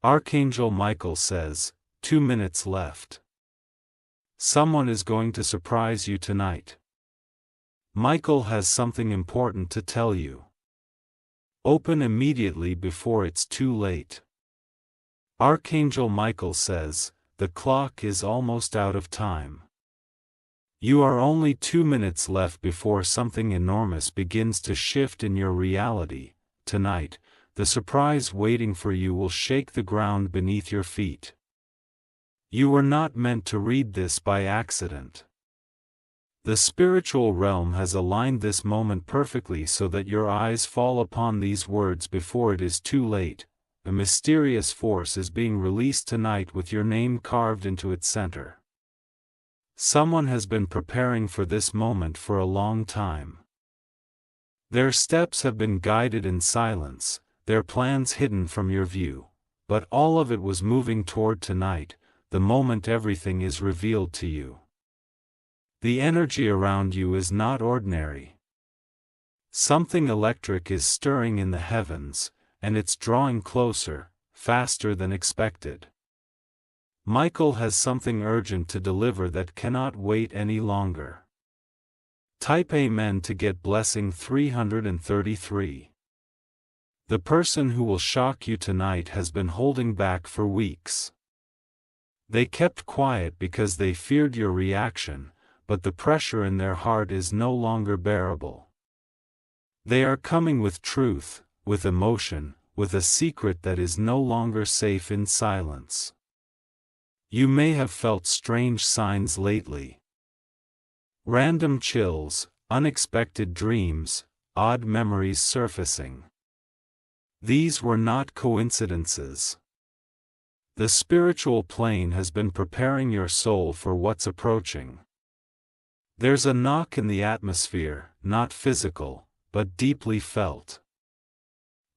Archangel Michael says, 2 minutes left. Someone is going to surprise you tonight. Michael has something important to tell you. Open immediately before it's too late. Archangel Michael says, the clock is almost out of time. You are only 2 minutes left before something enormous begins to shift in your reality. Tonight, the surprise waiting for you will shake the ground beneath your feet. You were not meant to read this by accident. The spiritual realm has aligned this moment perfectly so that your eyes fall upon these words before it is too late. A mysterious force is being released tonight with your name carved into its center. Someone has been preparing for this moment for a long time. Their steps have been guided in silence, their plans hidden from your view, but all of it was moving toward tonight, the moment everything is revealed to you. The energy around you is not ordinary. Something electric is stirring in the heavens, and it's drawing closer, faster than expected. Michael has something urgent to deliver that cannot wait any longer. Type Amen to get blessing 333. The person who will shock you tonight has been holding back for weeks. They kept quiet because they feared your reaction, but the pressure in their heart is no longer bearable. They are coming with truth, with emotion, with a secret that is no longer safe in silence. You may have felt strange signs lately. Random chills, unexpected dreams, odd memories surfacing. These were not coincidences. The spiritual plane has been preparing your soul for what's approaching. There's a knock in the atmosphere, not physical, but deeply felt.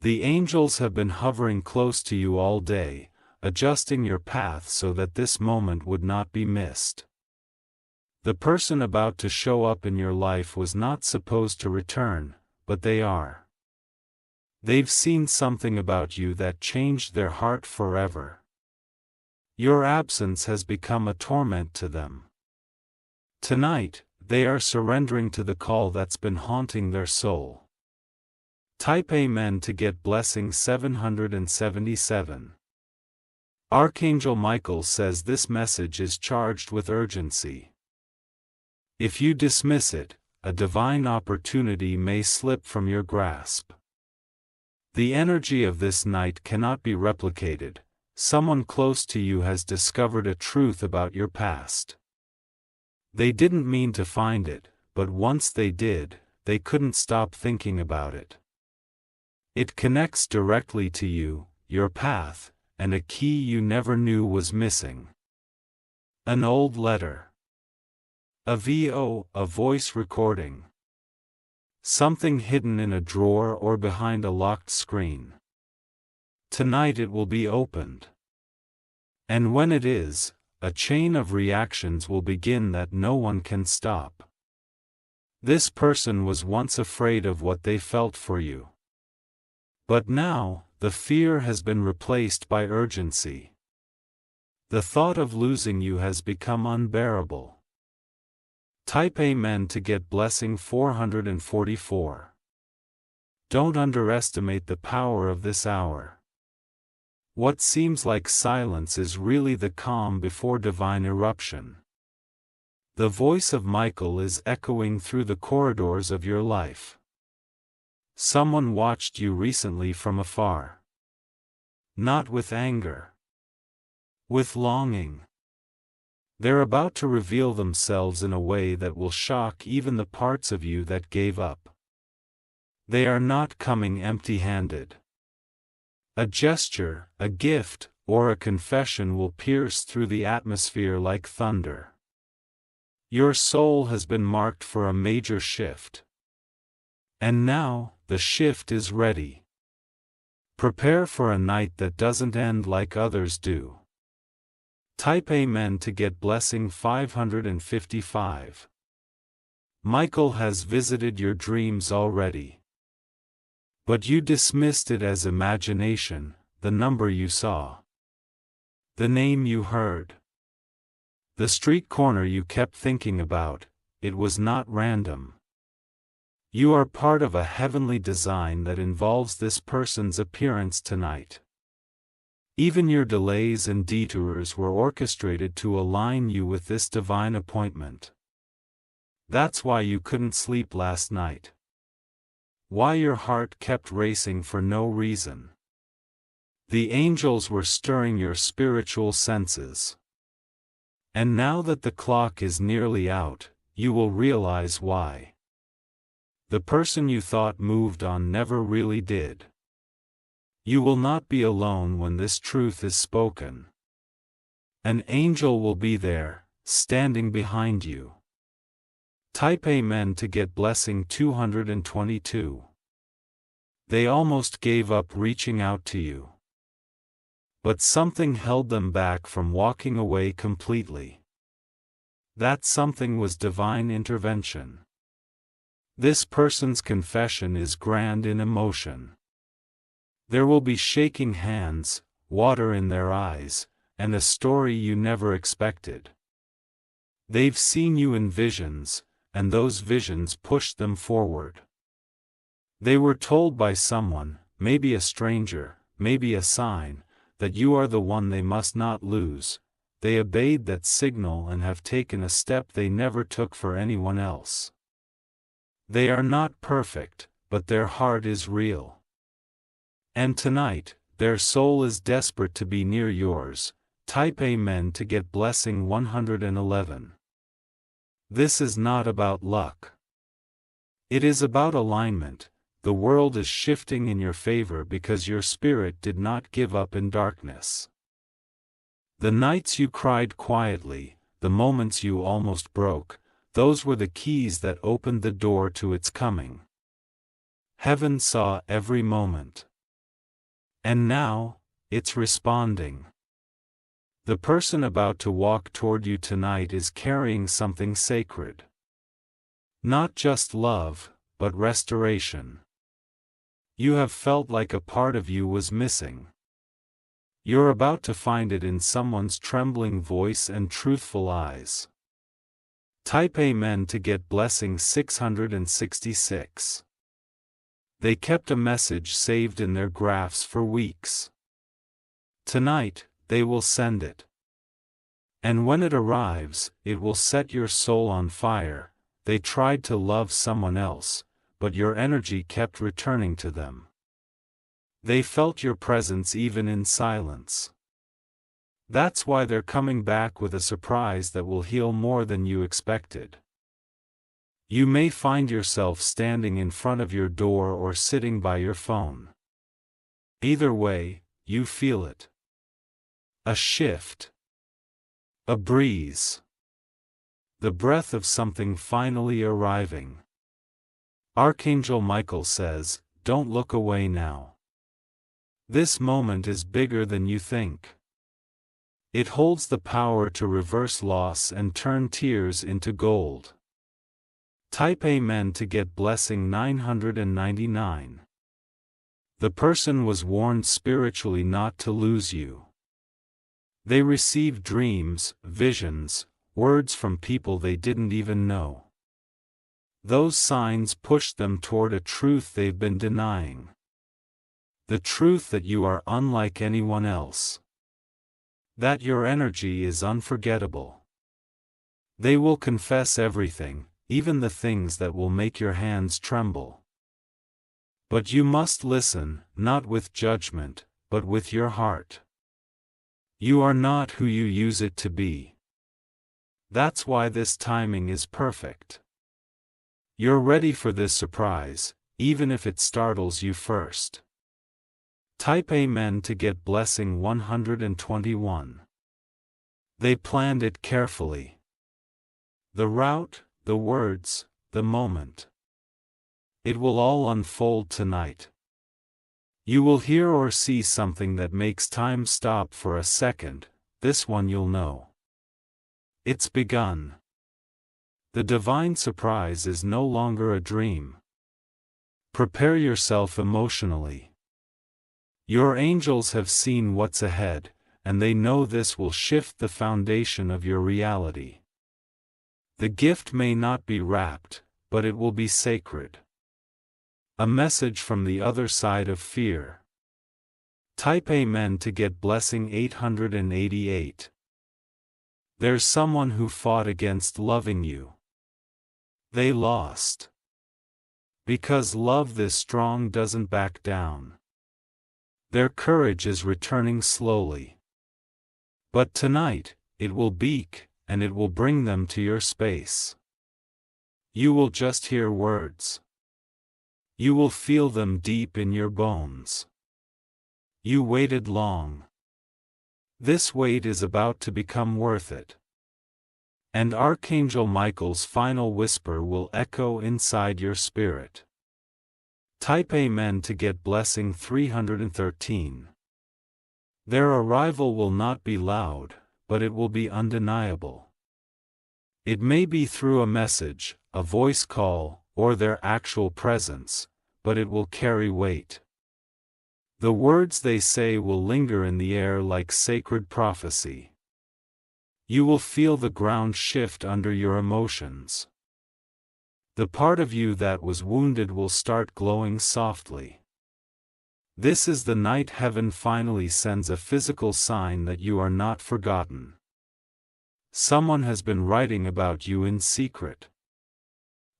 The angels have been hovering close to you all day, adjusting your path so that this moment would not be missed. The person about to show up in your life was not supposed to return, but they are. They've seen something about you that changed their heart forever. Your absence has become a torment to them. Tonight, they are surrendering to the call that's been haunting their soul. Type Amen to get blessing 777. Archangel Michael says this message is charged with urgency. If you dismiss it, a divine opportunity may slip from your grasp. The energy of this night cannot be replicated. Someone close to you has discovered a truth about your past. They didn't mean to find it, but once they did, they couldn't stop thinking about it. It connects directly to you, your path, and a key you never knew was missing. An old letter. A voice recording. Something hidden in a drawer or behind a locked screen. Tonight it will be opened. And when it is, a chain of reactions will begin that no one can stop. This person was once afraid of what they felt for you. But now, the fear has been replaced by urgency. The thought of losing you has become unbearable. Type Amen to get blessing 444. Don't underestimate the power of this hour. What seems like silence is really the calm before divine eruption. The voice of Michael is echoing through the corridors of your life. Someone watched you recently from afar. Not with anger. With longing. They're about to reveal themselves in a way that will shock even the parts of you that gave up. They are not coming empty-handed. A gesture, a gift, or a confession will pierce through the atmosphere like thunder. Your soul has been marked for a major shift. And now, the shift is ready. Prepare for a night that doesn't end like others do. Type Amen to get blessing 555. Michael has visited your dreams already. But you dismissed it as imagination, the number you saw. The name you heard. The street corner you kept thinking about, it was not random. You are part of a heavenly design that involves this person's appearance tonight. Even your delays and detours were orchestrated to align you with this divine appointment. That's why you couldn't sleep last night. Why your heart kept racing for no reason. The angels were stirring your spiritual senses. And now that the clock is nearly out, you will realize why. The person you thought moved on never really did. You will not be alone when this truth is spoken. An angel will be there, standing behind you. Type Amen to get blessing 222. They almost gave up reaching out to you. But something held them back from walking away completely. That something was divine intervention. This person's confession is grand in emotion. There will be shaking hands, water in their eyes, and a story you never expected. They've seen you in visions, and those visions pushed them forward. They were told by someone, maybe a stranger, maybe a sign, that you are the one they must not lose. They obeyed that signal and have taken a step they never took for anyone else. They are not perfect, but their heart is real. And tonight, their soul is desperate to be near yours. Type Amen to get blessing 111. This is not about luck. It is about alignment. The world is shifting in your favor because your spirit did not give up in darkness. The nights you cried quietly, the moments you almost broke, those were the keys that opened the door to its coming. Heaven saw every moment. And now, it's responding. The person about to walk toward you tonight is carrying something sacred. Not just love, but restoration. You have felt like a part of you was missing. You're about to find it in someone's trembling voice and truthful eyes. Type Amen to get blessing 666. They kept a message saved in their graphs for weeks. Tonight, they will send it. And when it arrives, it will set your soul on fire. They tried to love someone else, but your energy kept returning to them. They felt your presence even in silence. That's why they're coming back with a surprise that will heal more than you expected. You may find yourself standing in front of your door or sitting by your phone. Either way, you feel it. A shift. A breeze. The breath of something finally arriving. Archangel Michael says, don't look away now. This moment is bigger than you think. It holds the power to reverse loss and turn tears into gold. Type Amen to get blessing 999. The person was warned spiritually not to lose you. They received dreams, visions, words from people they didn't even know. Those signs pushed them toward a truth they've been denying. The truth that you are unlike anyone else. That your energy is unforgettable. They will confess everything, even the things that will make your hands tremble. But you must listen, not with judgment, but with your heart. You are not who you use it to be. That's why this timing is perfect. You're ready for this surprise, even if it startles you first. Type Amen to get blessing 121. They planned it carefully. The route, the words, the moment. It will all unfold tonight. You will hear or see something that makes time stop for a second. This one you'll know. It's begun. The divine surprise is no longer a dream. Prepare yourself emotionally. Your angels have seen what's ahead, and they know this will shift the foundation of your reality. The gift may not be wrapped, but it will be sacred. A message from the other side of fear. Type Amen to get blessing 888. There's someone who fought against loving you. They lost. Because love this strong doesn't back down. Their courage is returning slowly. But tonight, it will beak, and it will bring them to your space. You will just hear words. You will feel them deep in your bones. You waited long. This wait is about to become worth it. And Archangel Michael's final whisper will echo inside your spirit. Type Amen to get blessing 313. Their arrival will not be loud, but it will be undeniable. It may be through a message, a voice call, or their actual presence, but it will carry weight. The words they say will linger in the air like sacred prophecy. You will feel the ground shift under your emotions. The part of you that was wounded will start glowing softly. This is the night heaven finally sends a physical sign that you are not forgotten. Someone has been writing about you in secret.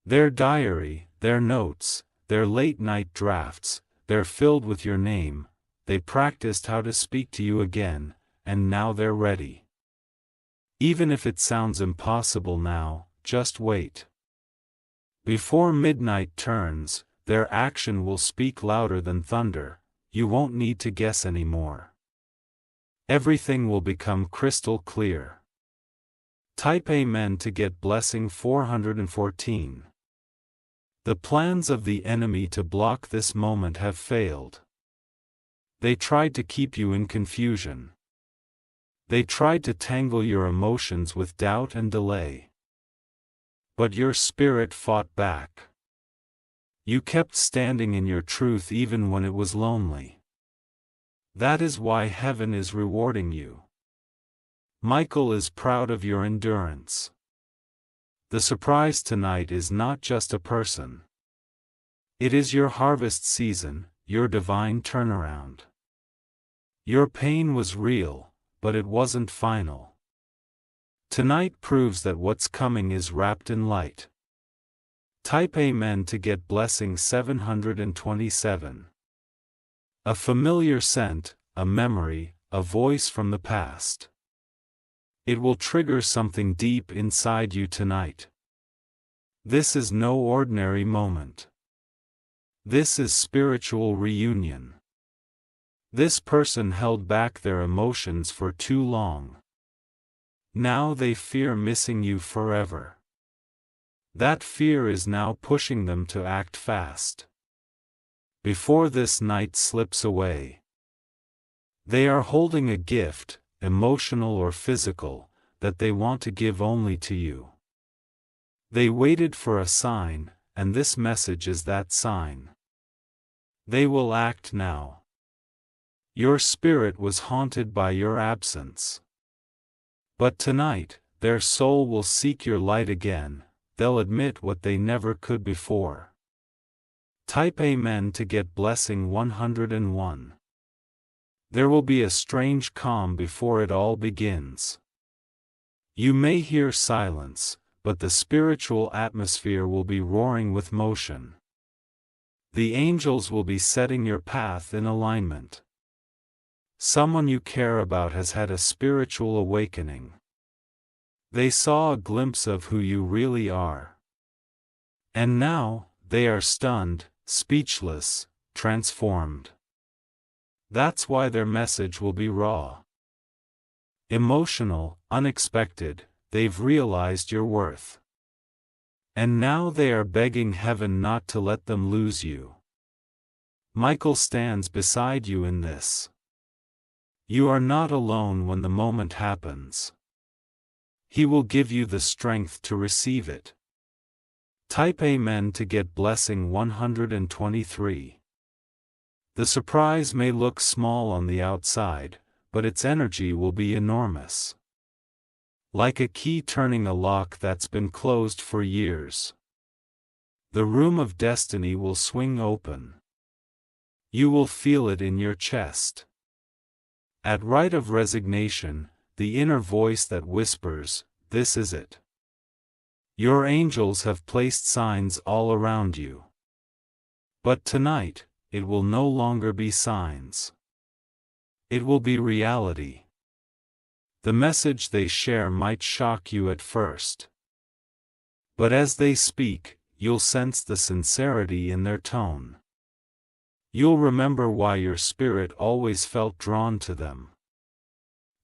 Their diary, their notes, their late-night drafts, they're filled with your name. They practiced how to speak to you again, and now they're ready. Even if it sounds impossible now, just wait. Before midnight turns, their action will speak louder than thunder. You won't need to guess anymore. Everything will become crystal clear. Type Amen to get blessing 414. The plans of the enemy to block this moment have failed. They tried to keep you in confusion. They tried to tangle your emotions with doubt and delay. But your spirit fought back. You kept standing in your truth even when it was lonely. That is why heaven is rewarding you. Michael is proud of your endurance. The surprise tonight is not just a person. It is your harvest season, your divine turnaround. Your pain was real, but it wasn't final. Tonight proves that what's coming is wrapped in light. Type Amen to get blessing 727. A familiar scent, a memory, a voice from the past. It will trigger something deep inside you tonight. This is no ordinary moment. This is spiritual reunion. This person held back their emotions for too long. Now they fear missing you forever. That fear is now pushing them to act fast. Before this night slips away. They are holding a gift, emotional or physical, that they want to give only to you. They waited for a sign, and this message is that sign. They will act now. Your spirit was haunted by your absence. But tonight, their soul will seek your light again. They'll admit what they never could before. Type Amen to get blessing 101. There will be a strange calm before it all begins. You may hear silence, but the spiritual atmosphere will be roaring with motion. The angels will be setting your path in alignment. Someone you care about has had a spiritual awakening. They saw a glimpse of who you really are. And now, they are stunned, speechless, transformed. That's why their message will be raw. Emotional, unexpected, they've realized your worth. And now they are begging heaven not to let them lose you. Michael stands beside you in this. You are not alone when the moment happens. He will give you the strength to receive it. Type Amen to get blessing 123. The surprise may look small on the outside, but its energy will be enormous. Like a key turning a lock that's been closed for years. The room of destiny will swing open. You will feel it in your chest. At rite of resignation, the inner voice that whispers, "This is it." Your angels have placed signs all around you. But tonight, it will no longer be signs. It will be reality. The message they share might shock you at first. But as they speak, you'll sense the sincerity in their tone. You'll remember why your spirit always felt drawn to them.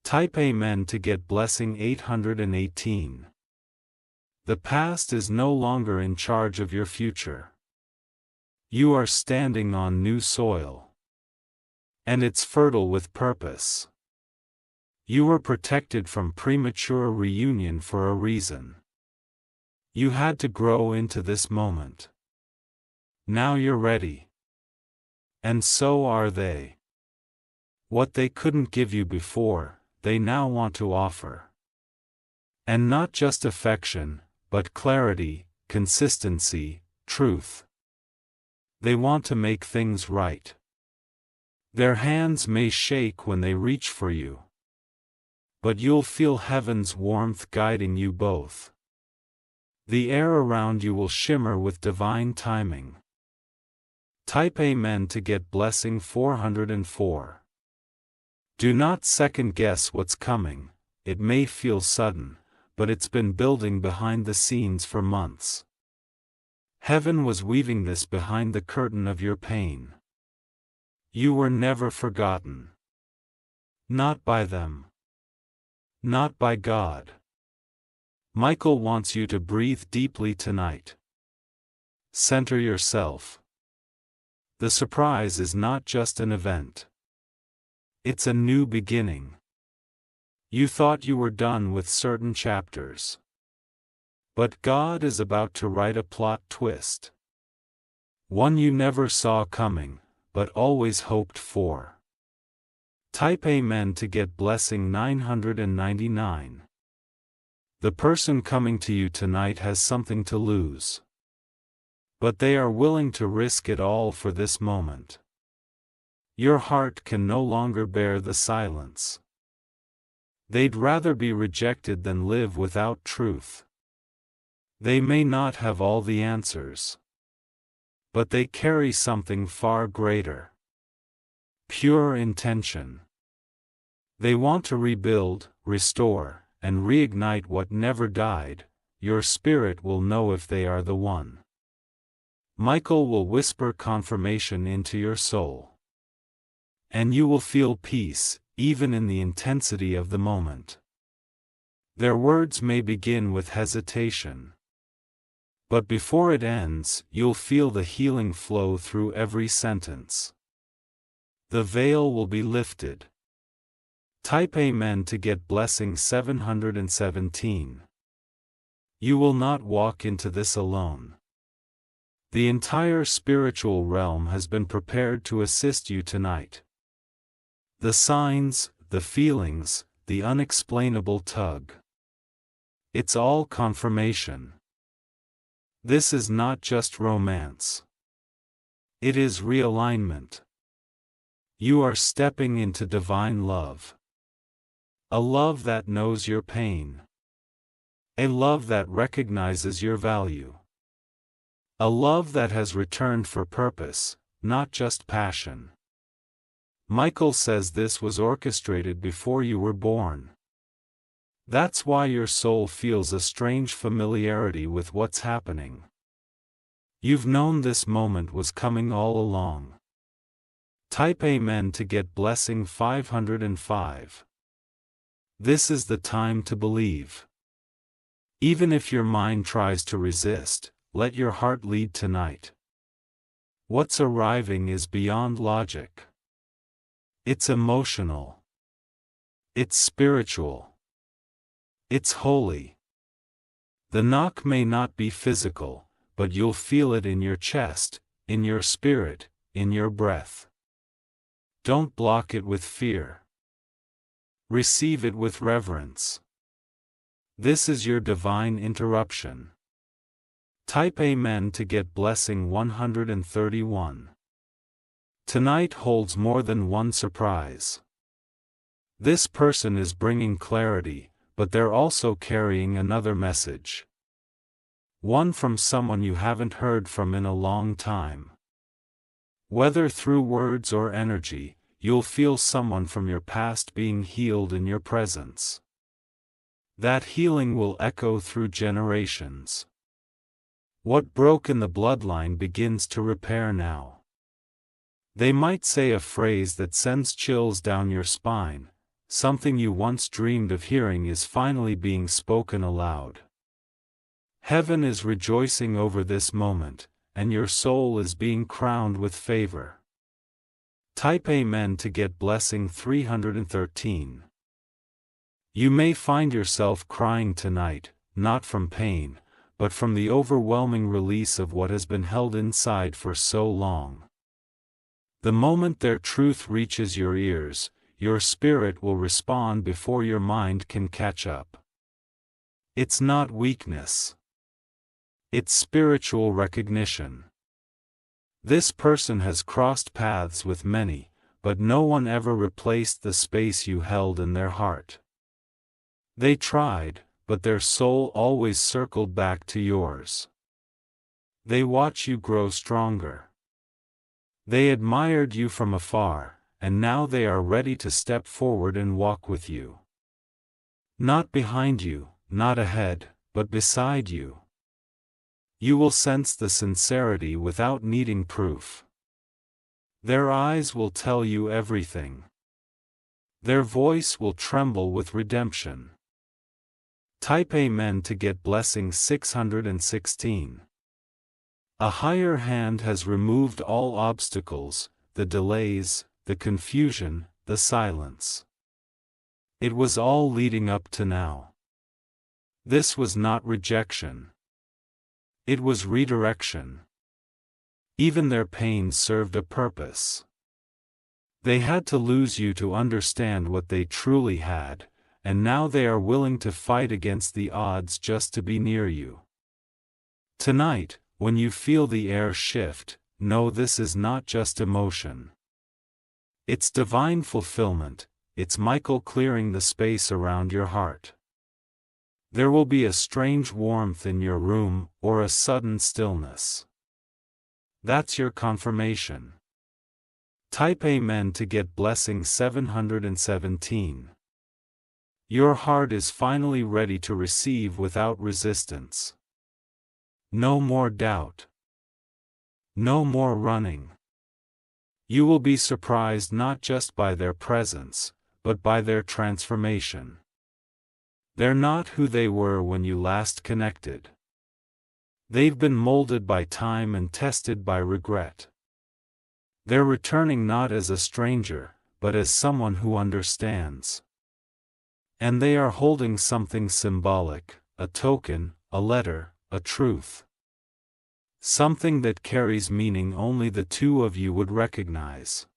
Type Amen to get blessing 818. The past is no longer in charge of your future. You are standing on new soil. And it's fertile with purpose. You were protected from premature reunion for a reason. You had to grow into this moment. Now you're ready. And so are they. What they couldn't give you before, they now want to offer. And not just affection, but clarity, consistency, truth. They want to make things right. Their hands may shake when they reach for you. But you'll feel heaven's warmth guiding you both. The air around you will shimmer with divine timing. Type Amen to get blessing 404. Do not second guess what's coming. It may feel sudden, but it's been building behind the scenes for months. Heaven was weaving this behind the curtain of your pain. You were never forgotten. Not by them. Not by God. Michael wants you to breathe deeply tonight. Center yourself. The surprise is not just an event. It's a new beginning. You thought you were done with certain chapters. But God is about to write a plot twist. One you never saw coming, but always hoped for. Type Amen to get blessing 999. The person coming to you tonight has something to lose. But they are willing to risk it all for this moment. Your heart can no longer bear the silence. They'd rather be rejected than live without truth. They may not have all the answers. But they carry something far greater. Pure intention. They want to rebuild, restore, and reignite what never died. Your spirit will know if they are the one. Michael will whisper confirmation into your soul. And you will feel peace, even in the intensity of the moment. Their words may begin with hesitation. But before it ends, you'll feel the healing flow through every sentence. The veil will be lifted. Type Amen to get blessing 717. You will not walk into this alone. The entire spiritual realm has been prepared to assist you tonight. The signs, the feelings, the unexplainable tug. It's all confirmation. This is not just romance. It is realignment. You are stepping into divine love. A love that knows your pain. A love that recognizes your value. A love that has returned for purpose, not just passion. Michael says this was orchestrated before you were born. That's why your soul feels a strange familiarity with what's happening. You've known this moment was coming all along. Type Amen to get blessing 505. This is the time to believe. Even if your mind tries to resist, let your heart lead tonight. What's arriving is beyond logic. It's emotional. It's spiritual. It's holy. The knock may not be physical, but you'll feel it in your chest, in your spirit, in your breath. Don't block it with fear. Receive it with reverence. This is your divine interruption. Type Amen to get blessing 131. Tonight holds more than one surprise. This person is bringing clarity, but they're also carrying another message. One from someone you haven't heard from in a long time. Whether through words or energy, you'll feel someone from your past being healed in your presence. That healing will echo through generations. What broke in the bloodline begins to repair now. They might say a phrase that sends chills down your spine. Something you once dreamed of hearing is finally being spoken aloud. Heaven is rejoicing over this moment, and your soul is being crowned with favor. Type Amen to get blessing 313. You may find yourself crying tonight, not from pain, but from the overwhelming release of what has been held inside for so long. The moment their truth reaches your ears, your spirit will respond before your mind can catch up. It's not weakness. It's spiritual recognition. This person has crossed paths with many, but no one ever replaced the space you held in their heart. They tried, but their soul always circled back to yours. They watch you grow stronger. They admired you from afar, and now they are ready to step forward and walk with you. Not behind you, not ahead, but beside you. You will sense the sincerity without needing proof. Their eyes will tell you everything. Their voice will tremble with redemption. Type Amen to get blessing 616. A higher hand has removed all obstacles, the delays, the confusion, the silence. It was all leading up to now. This was not rejection. It was redirection. Even their pain served a purpose. They had to lose you to understand what they truly had, and now they are willing to fight against the odds just to be near you. Tonight, when you feel the air shift, know this is not just emotion. It's divine fulfillment, it's Michael clearing the space around your heart. There will be a strange warmth in your room, or a sudden stillness. That's your confirmation. Type Amen to get blessing 717. Your heart is finally ready to receive without resistance. No more doubt. No more running. You will be surprised not just by their presence, but by their transformation. They're not who they were when you last connected. They've been molded by time and tested by regret. They're returning not as a stranger, but as someone who understands. And they are holding something symbolic, a token, a letter, a truth. Something that carries meaning only the two of you would recognize.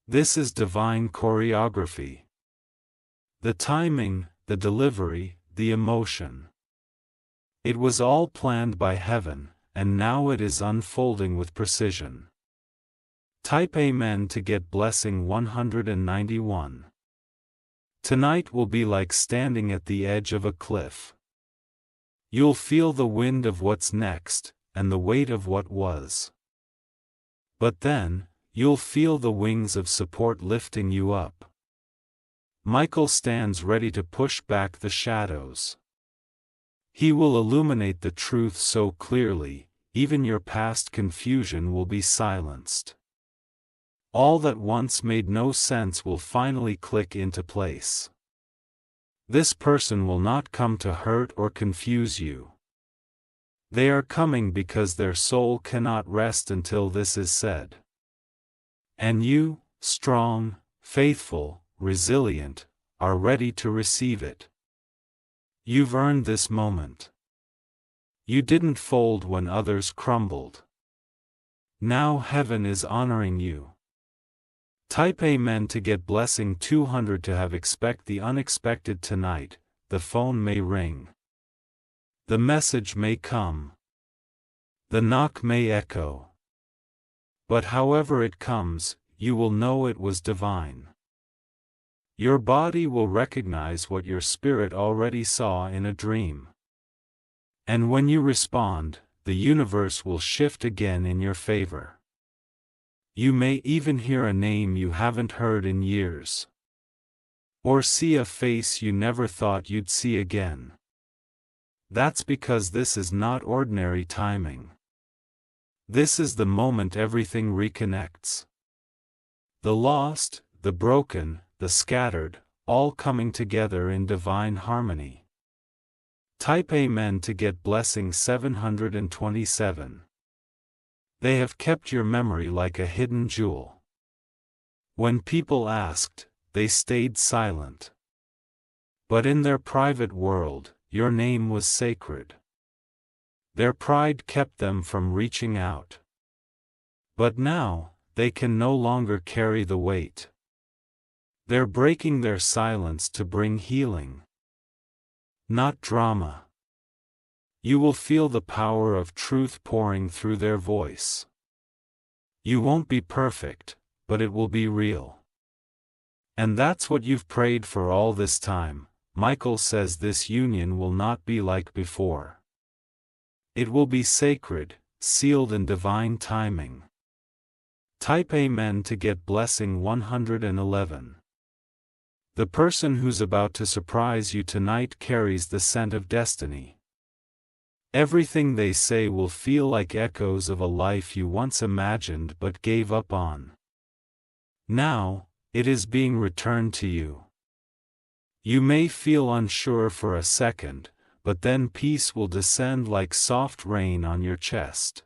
This is divine choreography. The timing, the delivery, the emotion. It was all planned by heaven, and now it is unfolding with precision. Type Amen to get blessing 191. Tonight will be like standing at the edge of a cliff. You'll feel the wind of what's next, and the weight of what was. But then, you'll feel the wings of support lifting you up. Michael stands ready to push back the shadows. He will illuminate the truth so clearly, even your past confusion will be silenced. All that once made no sense will finally click into place. This person will not come to hurt or confuse you. They are coming because their soul cannot rest until this is said. And you, strong, faithful, resilient, are ready to receive it. You've earned this moment. You didn't fold when others crumbled. Now heaven is honoring you. Type Amen to get blessing 200 to have expect the unexpected tonight. The phone may ring. The message may come. The knock may echo. But however it comes, you will know it was divine. Your body will recognize what your spirit already saw in a dream. And when you respond, the universe will shift again in your favor. You may even hear a name you haven't heard in years. Or see a face you never thought you'd see again. That's because this is not ordinary timing. This is the moment everything reconnects. The lost, the broken, the scattered, all coming together in divine harmony. Type Amen to get blessing 727. They have kept your memory like a hidden jewel. When people asked, they stayed silent. But in their private world, your name was sacred. Their pride kept them from reaching out. But now, they can no longer carry the weight. They're breaking their silence to bring healing. Not drama. You will feel the power of truth pouring through their voice. You won't be perfect, but it will be real. And that's what you've prayed for all this time. Michael says this union will not be like before. It will be sacred, sealed in divine timing. Type Amen to get blessing 111. The person who's about to surprise you tonight carries the scent of destiny. Everything they say will feel like echoes of a life you once imagined but gave up on. Now, it is being returned to you. You may feel unsure for a second, but then peace will descend like soft rain on your chest.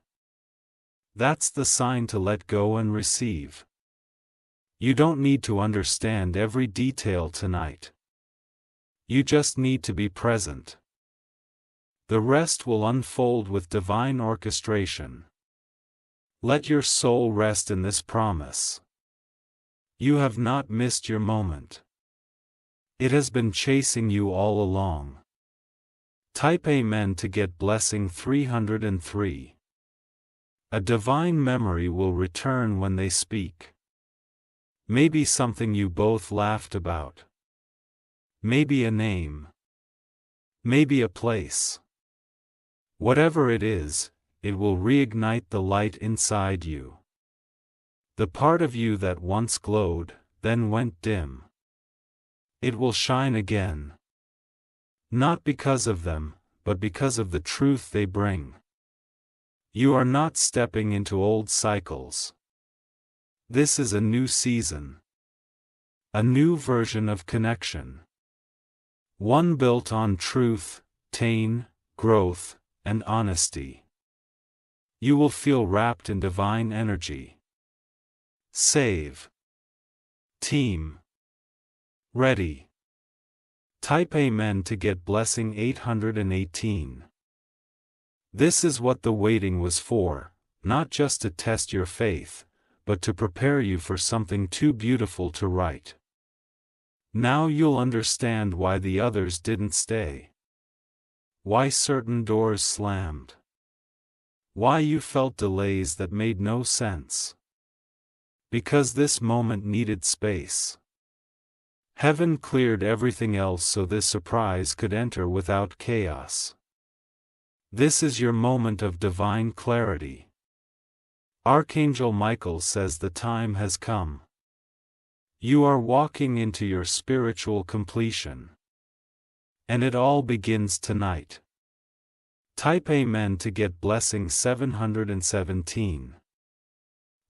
That's the sign to let go and receive. You don't need to understand every detail tonight. You just need to be present. The rest will unfold with divine orchestration. Let your soul rest in this promise. You have not missed your moment. It has been chasing you all along. Type Amen to get blessing 303. A divine memory will return when they speak. Maybe something you both laughed about. Maybe a name. Maybe a place. Whatever it is, it will reignite the light inside you. The part of you that once glowed, then went dim. It will shine again. Not because of them, but because of the truth they bring. You are not stepping into old cycles. This is a new season. A new version of connection. One built on truth, growth, and honesty. You will feel wrapped in divine energy. Save. Team. Ready. Type Amen to get blessing 818. This is what the waiting was for, not just to test your faith, but to prepare you for something too beautiful to write. Now you'll understand why the others didn't stay. Why certain doors slammed. Why you felt delays that made no sense. Because this moment needed space. Heaven cleared everything else so this surprise could enter without chaos. This is your moment of divine clarity. Archangel Michael says the time has come. You are walking into your spiritual completion. And it all begins tonight. Type Amen to get blessing 717.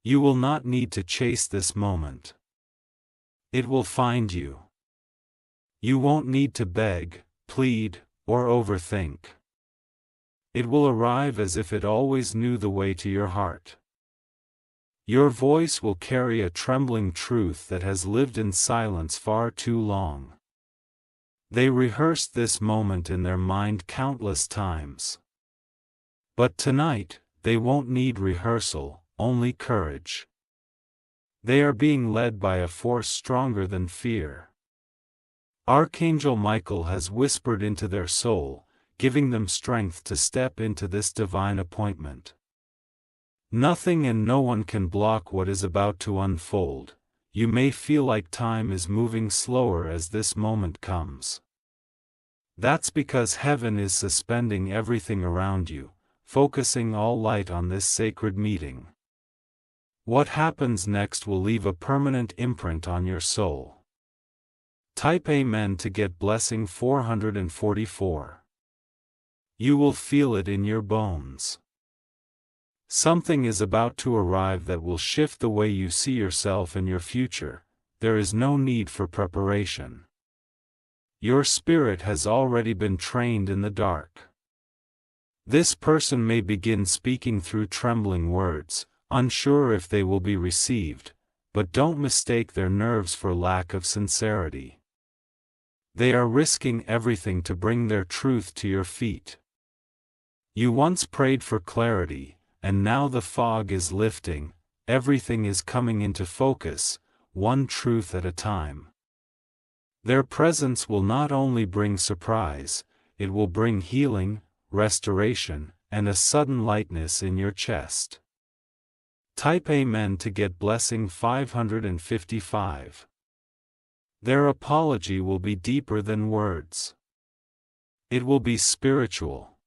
You will not need to chase this moment. It will find you. You won't need to beg, plead, or overthink. It will arrive as if it always knew the way to your heart. Your voice will carry a trembling truth that has lived in silence far too long. They rehearsed this moment in their mind countless times. But tonight, they won't need rehearsal, only courage. They are being led by a force stronger than fear. Archangel Michael has whispered into their soul, giving them strength to step into this divine appointment. Nothing and no one can block what is about to unfold. You may feel like time is moving slower as this moment comes. That's because heaven is suspending everything around you, focusing all light on this sacred meeting. What happens next will leave a permanent imprint on your soul. Type Amen to get blessing 444. You will feel it in your bones. Something is about to arrive that will shift the way you see yourself and your future. There is no need for preparation. Your spirit has already been trained in the dark. This person may begin speaking through trembling words, unsure if they will be received, but don't mistake their nerves for lack of sincerity. They are risking everything to bring their truth to your feet. You once prayed for clarity, and now the fog is lifting, everything is coming into focus, one truth at a time. Their presence will not only bring surprise, it will bring healing, restoration, and a sudden lightness in your chest. Type Amen to get blessing 555. Their apology will be deeper than words. It will be spiritual.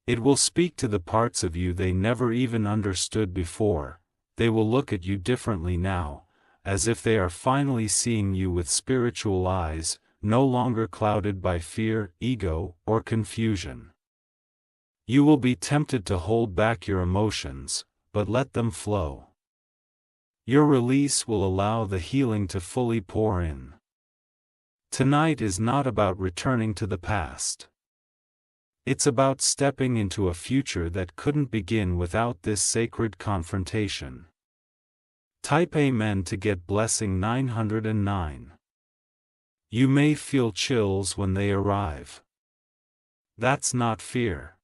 It will speak to the parts of you they never even understood before. They will look at you differently now, as if they are finally seeing you with spiritual eyes, no longer clouded by fear, ego, or confusion. You will be tempted to hold back your emotions, but let them flow. Your release will allow the healing to fully pour in. Tonight is not about returning to the past. It's about stepping into a future that couldn't begin without this sacred confrontation. Type Amen to get blessing 909. You may feel chills when they arrive. That's not fear.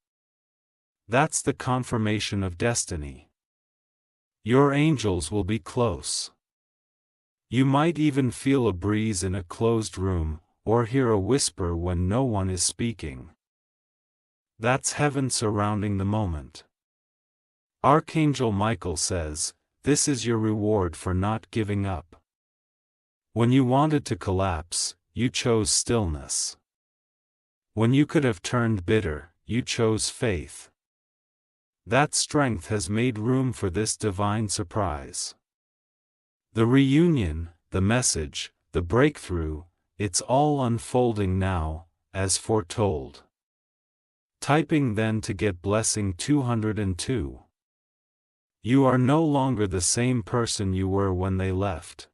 That's the confirmation of destiny. Your angels will be close. You might even feel a breeze in a closed room, or hear a whisper when no one is speaking. That's heaven surrounding the moment. Archangel Michael says, "This is your reward for not giving up." When you wanted to collapse, you chose stillness. When you could have turned bitter, you chose faith. That strength has made room for this divine surprise. The reunion, the message, the breakthrough, it's all unfolding now, as foretold. Typing then to get blessing 202. You are no longer the same person you were when they left.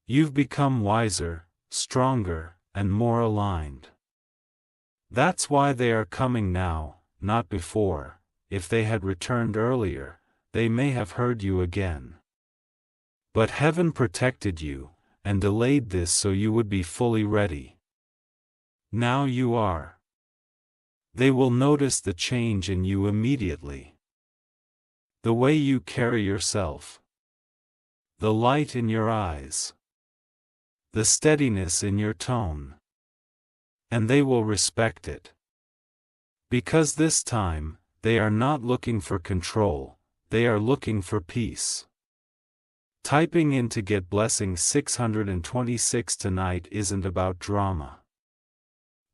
You've become wiser, stronger, and more aligned. That's why they are coming now, not before. If they had returned earlier, they may have heard you again. But heaven protected you, and delayed this so you would be fully ready. Now you are. They will notice the change in you immediately. The way you carry yourself. The light in your eyes. The steadiness in your tone. And they will respect it. Because this time, they are not looking for control, they are looking for peace. Typing in to get blessing 626 tonight isn't about drama.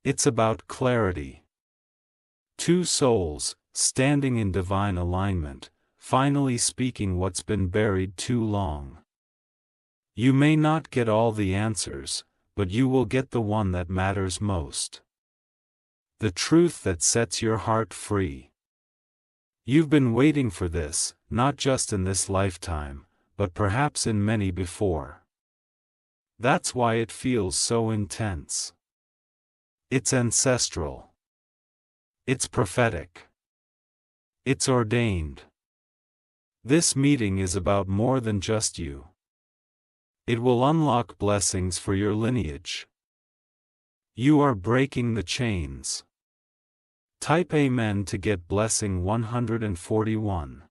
It's about clarity. Two souls, standing in divine alignment, finally speaking what's been buried too long. You may not get all the answers, but you will get the one that matters most. The truth that sets your heart free. You've been waiting for this, not just in this lifetime, but perhaps in many before. That's why it feels so intense. It's ancestral. It's prophetic. It's ordained. This meeting is about more than just you. It will unlock blessings for your lineage. You are breaking the chains. Type Amen to get blessing 141.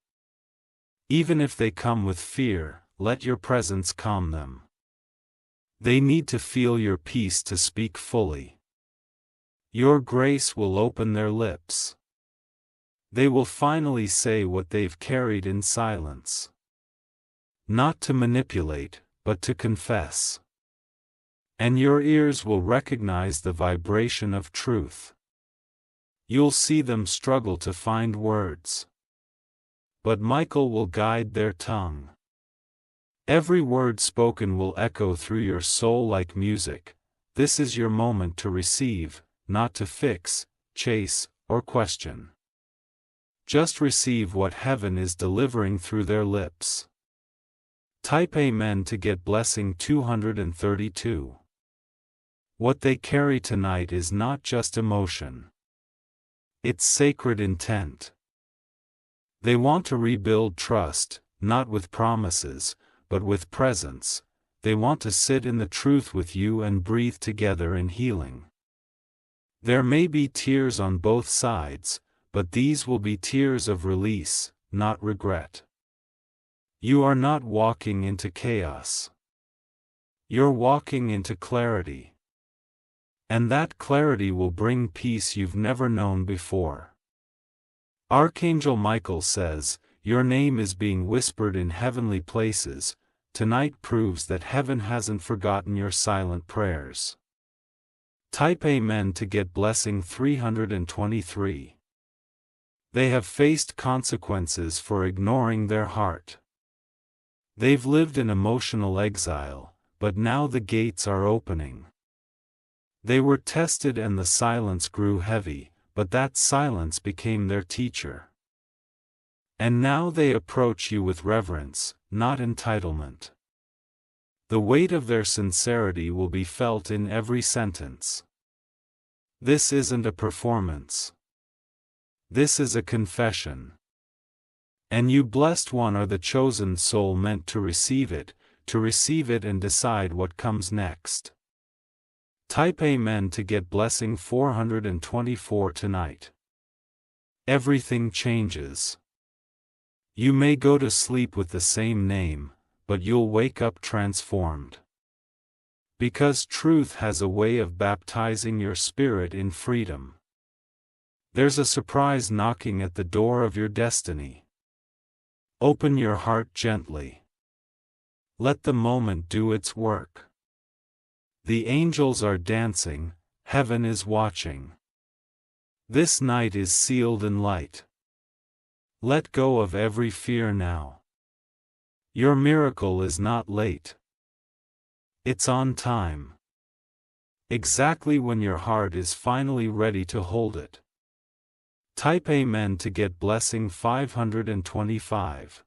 Even if they come with fear, let your presence calm them. They need to feel your peace to speak fully. Your grace will open their lips. They will finally say what they've carried in silence. Not to manipulate, but to confess. And your ears will recognize the vibration of truth. You'll see them struggle to find words. But Michael will guide their tongue. Every word spoken will echo through your soul like music. This is your moment to receive, not to fix, chase, or question. Just receive what heaven is delivering through their lips. Type Amen to get blessing 232. What they carry tonight is not just emotion. It's sacred intent. They want to rebuild trust, not with promises, but with presence. They want to sit in the truth with you and breathe together in healing. There may be tears on both sides, but these will be tears of release, not regret. You are not walking into chaos. You're walking into clarity. And that clarity will bring peace you've never known before. Archangel Michael says, your name is being whispered in heavenly places. Tonight proves that heaven hasn't forgotten your silent prayers. Type Amen to get blessing 323. They have faced consequences for ignoring their heart. They've lived in emotional exile, but now the gates are opening. They were tested and the silence grew heavy, but that silence became their teacher. And now they approach you with reverence, not entitlement. The weight of their sincerity will be felt in every sentence. This isn't a performance. This is a confession. And you blessed one are the chosen soul meant to receive it and decide what comes next. Type Amen to get blessing 424 tonight. Everything changes. You may go to sleep with the same name, but you'll wake up transformed. Because truth has a way of baptizing your spirit in freedom. There's a surprise knocking at the door of your destiny. Open your heart gently. Let the moment do its work. The angels are dancing, heaven is watching. This night is sealed in light. Let go of every fear now. Your miracle is not late. It's on time. Exactly when your heart is finally ready to hold it. Type Amen to get blessing 525.